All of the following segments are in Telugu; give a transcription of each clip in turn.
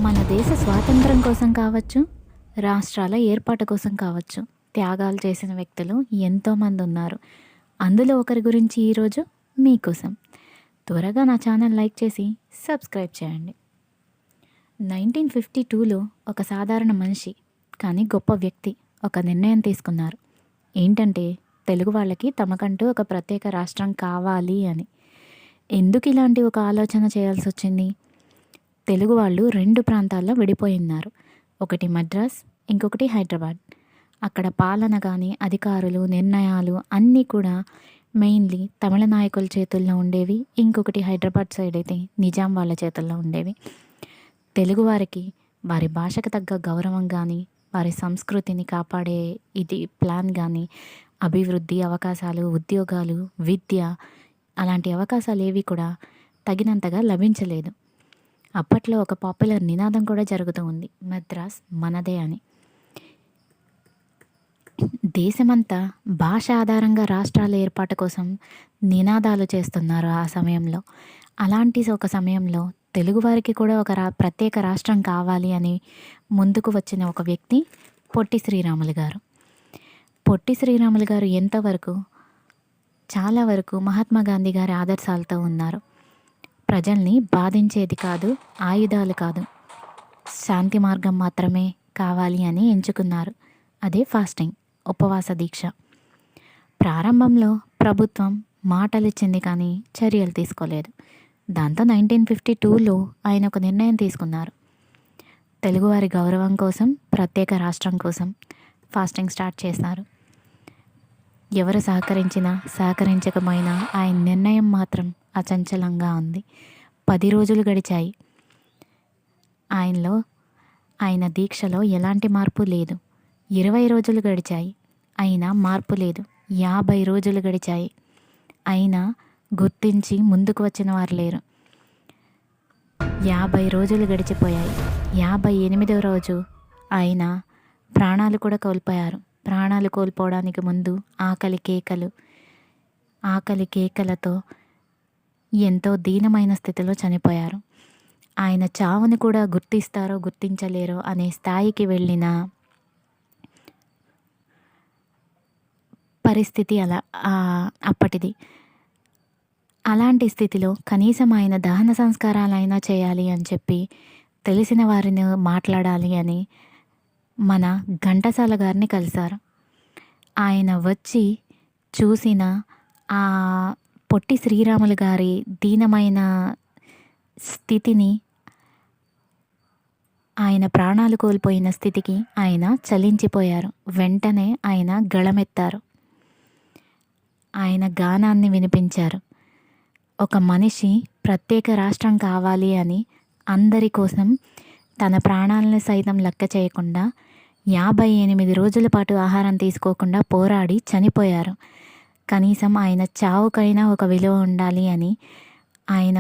మన దేశ స్వాతంత్రం కోసం కావచ్చు, రాష్ట్రాల ఏర్పాటు కోసం కావచ్చు, త్యాగాలు చేసిన వ్యక్తులు ఎంతోమంది ఉన్నారు. అందులో ఒకరి గురించి ఈరోజు మీకోసం. త్వరగా నా ఛానల్ లైక్ చేసి సబ్స్క్రైబ్ చేయండి. 1952లో ఒక సాధారణ మనిషి కానీ గొప్ప వ్యక్తి ఒక నిర్ణయం తీసుకున్నారు. ఏంటంటే తెలుగు వాళ్ళకి తమకంటూ ఒక ప్రత్యేక రాష్ట్రం కావాలి అని. ఎందుకు ఇలాంటి ఒక ఆలోచన చేయాల్సి వచ్చింది? తెలుగు వాళ్ళు 2 ప్రాంతాల్లో విడిపోయిన్నారు. ఒకటి మద్రాస్, ఇంకొకటి హైదరాబాద్. అక్కడ పాలన కానీ, అధికారులు, నిర్ణయాలు అన్నీ కూడా మెయిన్లీ తమిళ నాయకుల చేతుల్లో ఉండేవి. ఇంకొకటి హైదరాబాద్ సైడ్ అయితే నిజాం వాళ్ళ చేతుల్లో ఉండేవి. తెలుగువారికి వారి భాషకు తగ్గ గౌరవం కానీ, వారి సంస్కృతిని కాపాడే ఇది ప్లాన్ కానీ, అభివృద్ధి అవకాశాలు, ఉద్యోగాలు, విద్య అలాంటి అవకాశాలు ఏవి కూడా తగినంతగా లభించలేదు. అప్పట్లో ఒక పాపులర్ నినాదం కూడా జరుగుతూ ఉంది, మద్రాస్ మనదే అని. దేశమంతా భాష ఆధారంగా రాష్ట్రాల ఏర్పాటు కోసం నినాదాలు చేస్తున్నారు ఆ సమయంలో. అలాంటి ఒక సమయంలో తెలుగువారికి కూడా ఒక ప్రత్యేక రాష్ట్రం కావాలి అని ముందుకు వచ్చిన ఒక వ్యక్తి పొట్టి శ్రీరాములు గారు. పొట్టి శ్రీరాములు గారు ఎంతవరకు, చాలా వరకు మహాత్మా గాంధీ గారి ఆదర్శాలతో ఉన్నారు. ప్రజల్ని బాధించేది కాదు, ఆయుధాలు కాదు, శాంతి మార్గం మాత్రమే కావాలి అని ఎంచుకున్నారు. అదే ఫాస్టింగ్, ఉపవాస దీక్ష. ప్రారంభంలో ప్రభుత్వం మాటలు ఇచ్చింది కానీ చర్యలు తీసుకోలేదు. దాంతో 1952లో ఆయన ఒక నిర్ణయం తీసుకున్నారు. తెలుగువారి గౌరవం కోసం, ప్రత్యేక రాష్ట్రం కోసం ఫాస్టింగ్ స్టార్ట్ చేశారు. ఎవరు సహకరించినా సహకరించకపోయినా ఆయన నిర్ణయం మాత్రం అచంచలంగా ఉంది. 10 రోజులు గడిచాయి. ఆయన దీక్షలో ఎలాంటి మార్పు లేదు. 20 రోజులు గడిచాయి, అయినా మార్పు లేదు. 50 రోజులు గడిచాయి, అయినా గుర్తించి ముందుకు వచ్చిన వారు లేరు. 50 రోజులు గడిచిపోయాయి. 58వ రోజు ఆయన ప్రాణాలు కూడా కోల్పోయారు. ప్రాణాలు కోల్పోవడానికి ముందు ఆకలి కేకలతో ఎంతో దీనమైన స్థితిలో చనిపోయారు. ఆయన చావును కూడా గుర్తిస్తారో గుర్తించలేరో అనే స్థాయికి వెళ్ళిన పరిస్థితి అప్పటిది. అలాంటి స్థితిలో కనీసం ఆయన దహన సంస్కారాలైనా చేయాలి అని చెప్పి తెలిసిన వారిని మాట్లాడాలి అని మన ఘంటసాల గారిని కలిశారు. ఆయన వచ్చి చూసిన ఆ పొట్టి శ్రీరాములు గారి దీనమైన స్థితిని, ఆయన ప్రాణాలు కోల్పోయిన స్థితికి ఆయన చలించిపోయారు. వెంటనే ఆయన గళమెత్తారు. ఆయన గానాన్ని వినిపించారు. ఒక మనిషి ప్రత్యేక రాష్ట్రం కావాలి అని అందరి కోసం తన ప్రాణాలను సైతం లెక్క చేయకుండా 58 రోజుల పాటు ఆహారం తీసుకోకుండా పోరాడి చనిపోయారు. కనీసం ఆయన చావుకైనా ఒక విలువ ఉండాలి అని ఆయన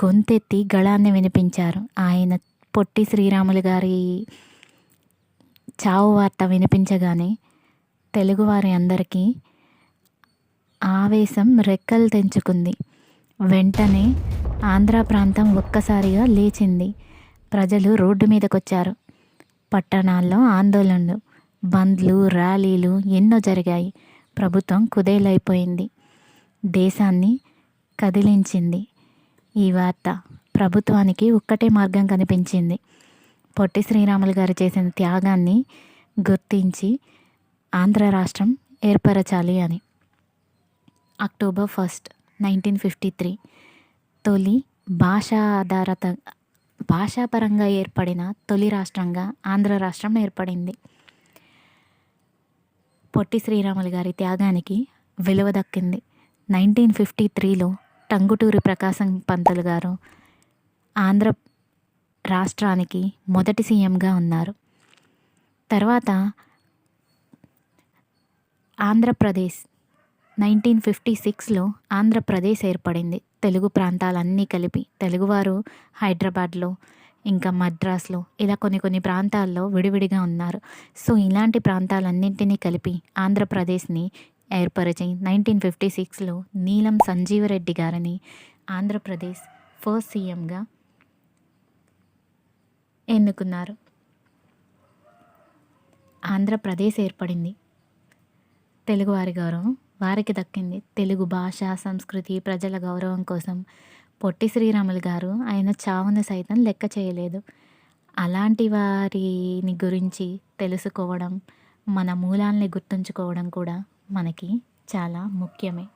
గొంతెత్తి గళాన్ని వినిపించారు. ఆయన పొట్టి శ్రీరాములు గారి చావు వార్త వినిపించగానే తెలుగువారి అందరికీ ఆవేశం రెక్కలు తెంచుకుంది. వెంటనే ఆంధ్ర ప్రాంతం ఒక్కసారిగా లేచింది. ప్రజలు రోడ్డు మీదకొచ్చారు. పట్టణాల్లో ఆందోళనలు, బంద్లు, ర్యాలీలు ఎన్నో జరిగాయి. ప్రభుత్వం కుదేలైపోయింది. దేశాన్ని కదిలించింది ఈ వార్త. ప్రభుత్వానికి ఒక్కటే మార్గం కనిపించింది, పొట్టి శ్రీరాములు గారు చేసిన త్యాగాన్ని గుర్తించి ఆంధ్ర రాష్ట్రం ఏర్పరచాలి అని. అక్టోబర్ 1, 1953 తొలి భాషాపరంగా ఏర్పడిన తొలి రాష్ట్రంగా ఆంధ్ర రాష్ట్రం ఏర్పడింది. పొట్టి శ్రీరాములు గారి త్యాగానికి విలువ దక్కింది. 1953లో టంగుటూరి ప్రకాశం పంతులు గారు ఆంధ్ర రాష్ట్రానికి మొదటి సీఎంగా ఉన్నారు. తర్వాత ఆంధ్రప్రదేశ్ 1956లో ఆంధ్రప్రదేశ్ ఏర్పడింది. తెలుగు ప్రాంతాలన్నీ కలిపి, తెలుగువారు హైదరాబాద్లో, ఇంకా మద్రాస్లో, ఇలా కొన్ని ప్రాంతాల్లో విడివిడిగా ఉన్నారు. సో ఇలాంటి ప్రాంతాలన్నింటినీ కలిపి ఆంధ్రప్రదేశ్ని ఏర్పరిచి 1956లో నీలం సంజీవరెడ్డి గారిని ఆంధ్రప్రదేశ్ ఫస్ట్ సీఎంగా ఎన్నుకున్నారు. ఆంధ్రప్రదేశ్ ఏర్పడింది. తెలుగువారి గౌరవం వారికి దక్కింది. తెలుగు భాష, సంస్కృతి, ప్రజల గౌరవం కోసం పొట్టి శ్రీరాములు గారు ఆయన చావును సైతం లెక్క చేయలేదు. అలాంటి వారిని గురించి తెలుసుకోవడం, మన మూలాల్ని గుర్తుంచుకోవడం కూడా మనకి చాలా ముఖ్యమే.